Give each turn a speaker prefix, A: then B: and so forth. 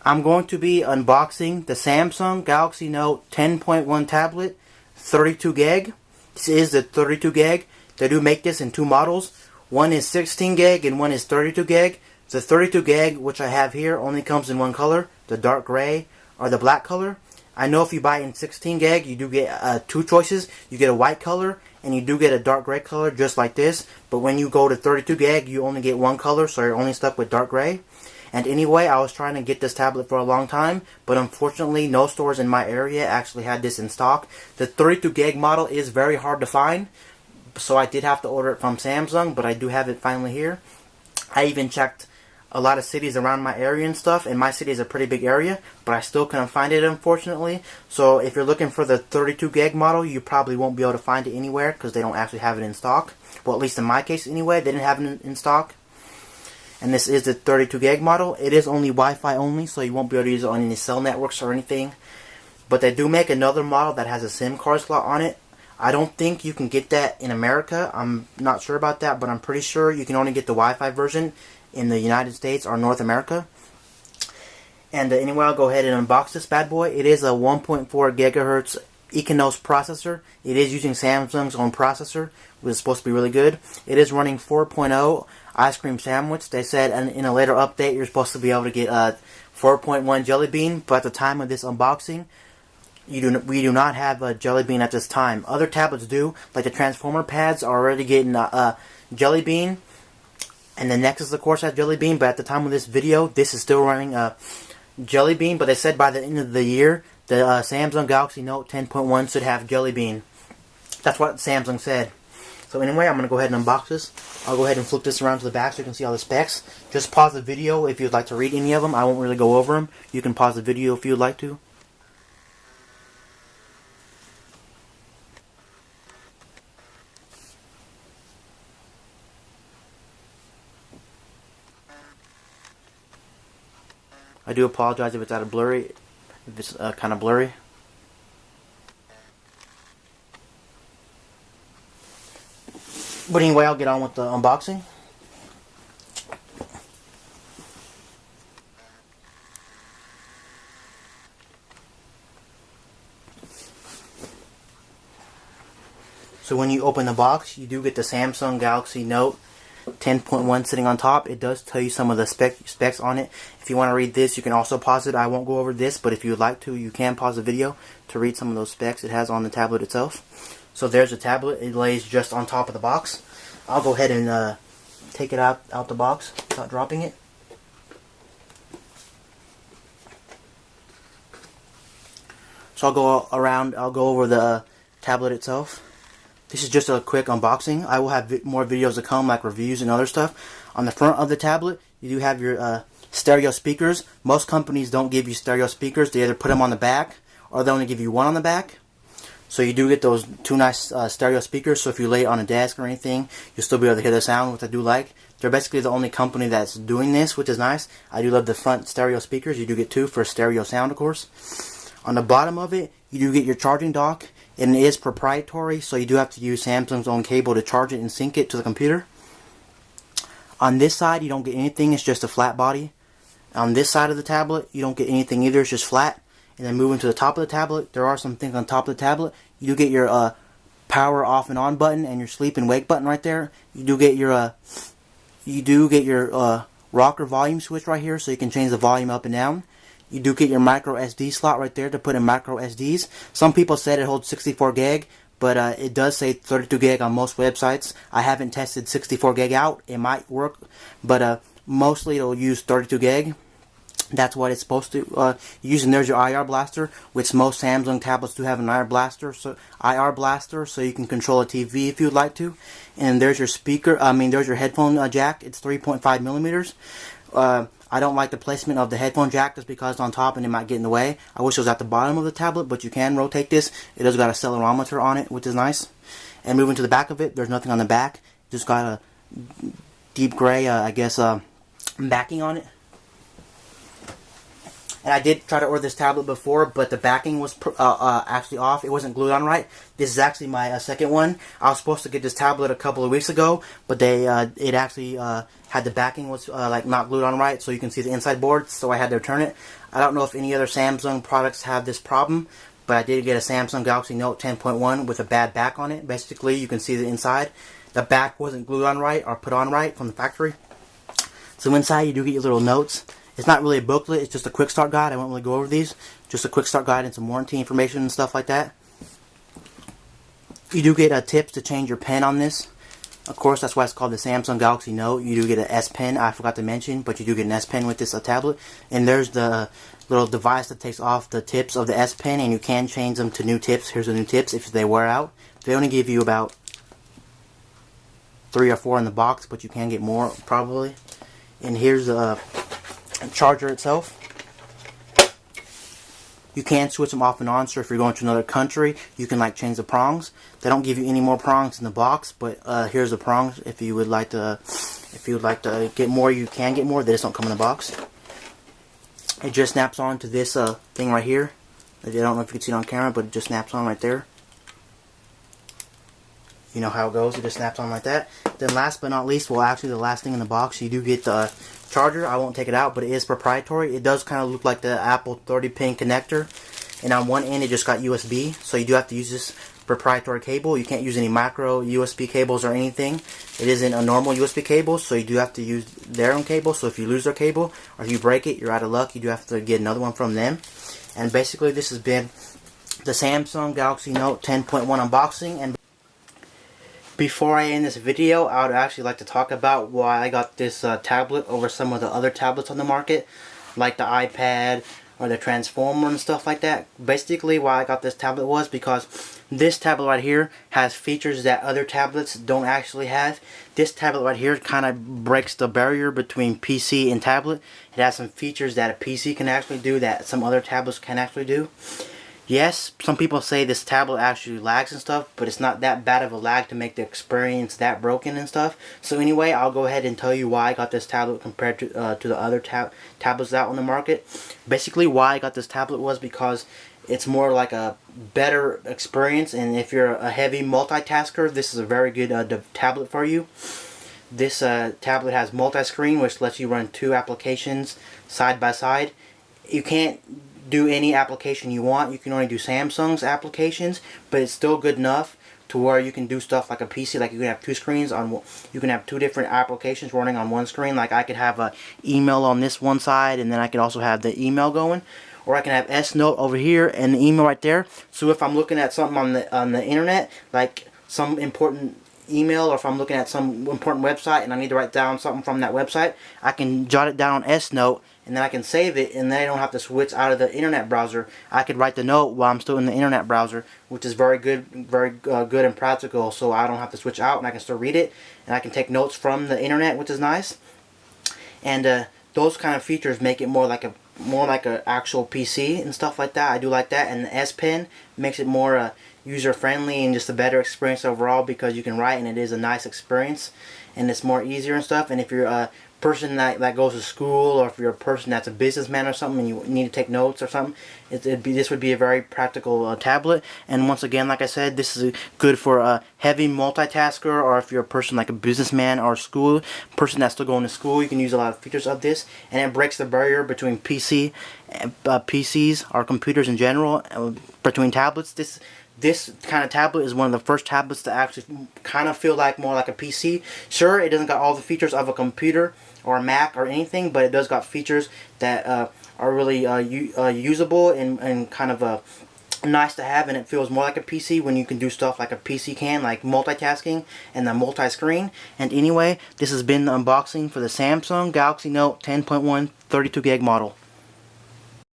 A: I'm going to be unboxing the Samsung Galaxy Note 10.1 tablet, 32 gig. This is the 32 gig. They do make this in two models. One is 16 gig and one is 32 gig. The 32 gig, which I have here, only comes in one color, the dark gray or the black color. I know if you buy in 16 gig, you do get two choices. You get a white color and you do get a dark gray color just like this. But when you go to 32 gig, you only get one color, so you're only stuck with dark gray. And anyway, I was trying to get this tablet for a long time, but unfortunately no stores in my area actually had this in stock. The 32 gig model is very hard to find, so I did have to order it from Samsung, but I do have it finally here. I even checked a lot of cities around my area and stuff, and my city is a pretty big area, but I still couldn't find it, unfortunately. So if you're looking for the 32 gig model, you probably won't be able to find it anywhere because they don't actually have it in stock. Well, at least in my case anyway, they didn't have it in stock. And this is the 32 gig model. It is only Wi-Fi only, so you won't be able to use it on any cell networks or anything. But they do make another model that has a SIM card slot on it. I don't think you can get that in America. I'm not sure about that, but I'm pretty sure you can only get the Wi-Fi version in the United States or North America. And anyway, I'll go ahead and unbox this bad boy. It is a 1.4 gigahertz Econyse processor. It is using Samsung's own processor, which is supposed to be really good. It is running 4.0 ice cream sandwich. They said in a later update you're supposed to be able to get 4.1 Jelly Bean, but at the time of this unboxing, we do not have a Jelly Bean at this time. Other tablets do, like the Transformer pads are already getting Jelly Bean, and the Nexus of course has Jelly Bean, but at the time of this video, this is still running Jelly Bean, but they said by the end of the year, the Samsung Galaxy Note 10.1 should have Jelly Bean. That's what Samsung said. So anyway, I'm going to go ahead and unbox this. I'll go ahead and flip this around to the back so you can see all the specs. Just pause the video if you'd like to read any of them. I won't really go over them. You can pause the video if you'd like to. I do apologize if it's if it's kind of blurry. But anyway, I'll get on with the unboxing. So when you open the box, you do get the Samsung Galaxy Note 10.1 sitting on top. It does tell you some of the specs on it. If you want to read this, you can also pause it. I won't go over this, but if you would like to, you can pause the video to read some of those specs it has on the tablet itself. So there's the tablet. It lays just on top of the box. I'll go ahead and take it out the box without dropping it. So I'll go over the tablet itself. This is just a quick unboxing. I will have more videos to come, like reviews and other stuff. On the front of the tablet, you do have your stereo speakers. Most companies don't give you stereo speakers. They either put them on the back, or they only give you one on the back. So you do get those two nice stereo speakers, so if you lay it on a desk or anything, you'll still be able to hear the sound, which I do like. They're basically the only company that's doing this, which is nice. I do love the front stereo speakers. You do get two for stereo sound, of course. On the bottom of it, you do get your charging dock, and it is proprietary, so you do have to use Samsung's own cable to charge it and sync it to the computer. On this side, you don't get anything. It's just a flat body. On this side of the tablet, you don't get anything either. It's just flat. And then moving to the top of the tablet, there are some things on top of the tablet. You do get your power off and on button and your sleep and wake button right there. You do get your rocker volume switch right here, so you can change the volume up and down. You do get your micro SD slot right there to put in micro SDs. Some people said it holds 64 gig, but it does say 32 gig on most websites. I haven't tested 64 gig out. It might work, but mostly it'll use 32 gig. That's what it's supposed to use. And there's your IR blaster, which most Samsung tablets do have an IR blaster, so you can control a TV if you'd like to. And there's your there's your headphone jack. It's 3.5 millimeters. I don't like the placement of the headphone jack just because it's on top and it might get in the way. I wish it was at the bottom of the tablet, but you can rotate this. It does got a accelerometer on it, which is nice. And moving to the back of it, there's nothing on the back. Just got a deep gray, backing on it. And I did try to order this tablet before, but the backing was actually off. It wasn't glued on right. This is actually my second one. I was supposed to get this tablet a couple of weeks ago, but it actually had the backing was like not glued on right, so you can see the inside board. So I had to return it. I don't know if any other Samsung products have this problem, but I did get a Samsung Galaxy Note 10.1 with a bad back on it. Basically, you can see the inside. The back wasn't glued on right or put on right from the factory. So inside you do get your little notes. It's not really a booklet, it's just a quick start guide. I won't really go over these. Just a quick start guide and some warranty information and stuff like that. You do get tips to change your pen on this. Of course, that's why it's called the Samsung Galaxy Note. You do get an S Pen, I forgot to mention, but you do get an S Pen with this tablet. And there's the little device that takes off the tips of the S Pen, and you can change them to new tips. Here's the new tips if they wear out. They only give you about 3 or 4 in the box, but you can get more probably. And here's the charger itself. You can switch them off and on, so if you're going to another country, you can like change the prongs. They don't give you any more prongs in the box, but here's the prongs. If you would like to get more, you can get more. They just don't come in the box. It just snaps on to this thing right here. I don't know if you can see it on camera, but it just snaps on right there. You know how it goes. It just snaps on like that. Then last but not least, well actually the last thing in the box, you do get the charger. I won't take it out, but it is proprietary. It does kind of look like the Apple 30-pin connector. And on one end it just got USB, so you do have to use this proprietary cable. You can't use any micro USB cables or anything. It isn't a normal USB cable, so you do have to use their own cable. So if you lose their cable or if you break it, you're out of luck. You do have to get another one from them. And basically this has been the Samsung Galaxy Note 10.1 unboxing. And before I end this video, I would actually like to talk about why I got this tablet over some of the other tablets on the market, like the iPad or the Transformer and stuff like that. Basically, why I got this tablet was because this tablet right here has features that other tablets don't actually have. This tablet right here kind of breaks the barrier between PC and tablet. It has some features that a PC can actually do that some other tablets can actually do. Yes, some people say this tablet actually lags and stuff, but it's not that bad of a lag to make the experience that broken and stuff. So anyway, I'll go ahead and tell you why I got this tablet compared to the other tablets out on the market. Basically, why I got this tablet was because it's more like a better experience, and if you're a heavy multitasker, this is a very good tablet for you. This tablet has multi-screen, which lets you run 2 applications side by side. You can't do any application you want. You can only do Samsung's applications, but it's still good enough to where you can do stuff like a PC. Like you can have 2 screens on, you can have 2 different applications running on one screen. Like I could have a email on this one side, and then I could also have the email going, or I can have S Note over here and the email right there. So if I'm looking at something on the internet, like some important email, or if I'm looking at some important website and I need to write down something from that website, I can jot it down on S Note, and then I can save it, and then I don't have to switch out of the internet browser. I could write the note while I'm still in the internet browser, which is very good and practical, so I don't have to switch out, and I can still read it, and I can take notes from the internet, which is nice. And those kind of features make it more like a actual PC and stuff like that. I do like that. And the S Pen makes it more user friendly and just a better experience overall, because you can write and it is a nice experience and it's more easier and stuff. And if you're a person that goes to school, or if you're a person that's a businessman or something and you need to take notes or something, this would be a very practical tablet. And once again, like I said, this is good for a heavy multitasker, or if you're a person like a businessman or a school person that's still going to school, you can use a lot of features of this, and it breaks the barrier between PCs or computers in general, between tablets. This kind of tablet is one of the first tablets to actually kind of feel like more like a PC. Sure, it doesn't got all the features of a computer or a Mac or anything, but it does got features that are really usable and kind of nice to have, and it feels more like a PC when you can do stuff like a PC can, like multitasking and the multi-screen. And anyway, this has been the unboxing for the Samsung Galaxy Note 10.1 32 gig model.